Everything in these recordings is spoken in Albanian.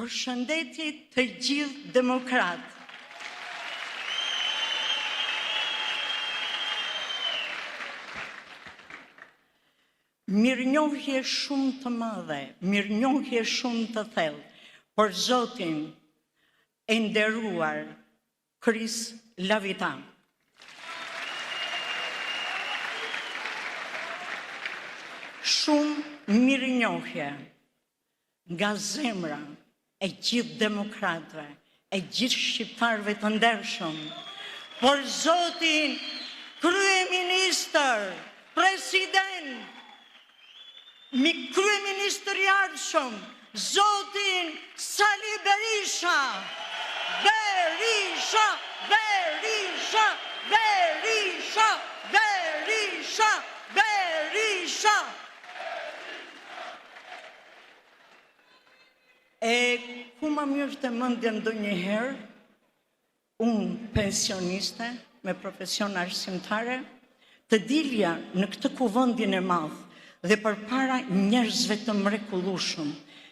Përshëndetje të gjithë demokratë. Mirënjohje shumë të madhe, mirënjohje shumë të thellë për Zotin e nderuar Kris Lavita. Shumë mirënjohje nga zemra e gjithë demokratëve, e gjithë shqiptarëve të ndershëm, për Zotin kryeministër, president, kryeministër i ardhshëm, Zotin Sali Berisha. Berisha, Berisha, Berisha, Berisha, Berisha. E ku më mirë të mendja ndonjëherë, unë pensioniste me profesion arsimtare, të dilja në këtë kuvendin e madh dhe përpara njerëzve të mrekullueshëm,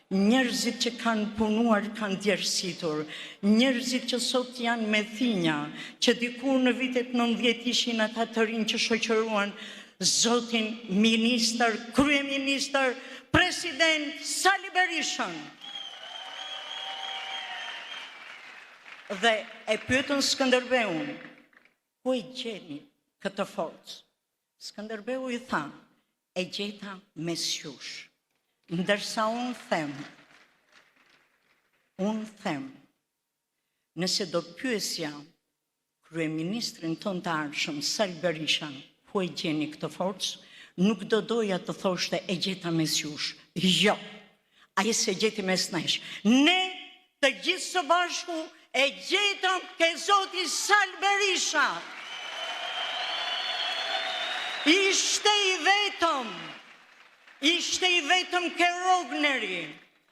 njerëzit që kanë punuar, kanë djersitur, njerëzit që sot janë me thinja, që diku në vitet 90 ishin ata të rinj që shoqëruan Zotin ministër, kryeministër, president Sali Berishën. Dhe e pyetën Skënderbeun, ku e gjeni këtë forcë? Skënderbeu i tha, e gjeta mes jush. Ndërsa unë them, nëse do pyesja kryeministrin tonë të ardhshëm, Sali Berisha, ku e gjeni këtë forcë, nuk do doja të thoshte e gjeta mes jush. Jo, ai se gjeti mes nesh. Ne të gjithë së bashku e gjetëm ke Zoti Sali Berisha. Ishte i vetëm ke Rogneri,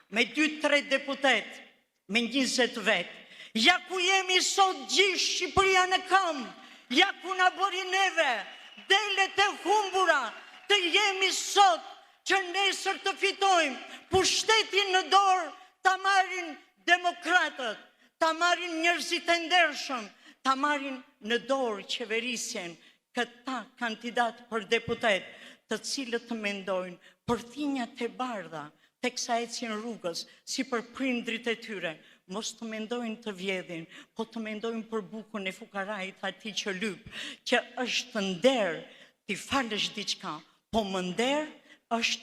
me 2-3 deputet, me 20 vetë. Ja ku jemi sot gjithë Shqipëria në këmbë, ja ku na bëri neve, delet e humbura, të jemi sot që nesër të fitojmë, pushtetin në dorë ta marrin demokratët, ta marrin njerëzit e ndershëm, ta marrin në dorë qeverisjen këta kandidat për deputet, të cilët të mendojnë për thinjat e bardha, teksa ecin rrugës, si për prindrit e tyre, mos të mendojnë të vjedhin, po të mendojnë për bukën e fukarajit atij që lyp, që është nder t'i falësh diçka, po më nder është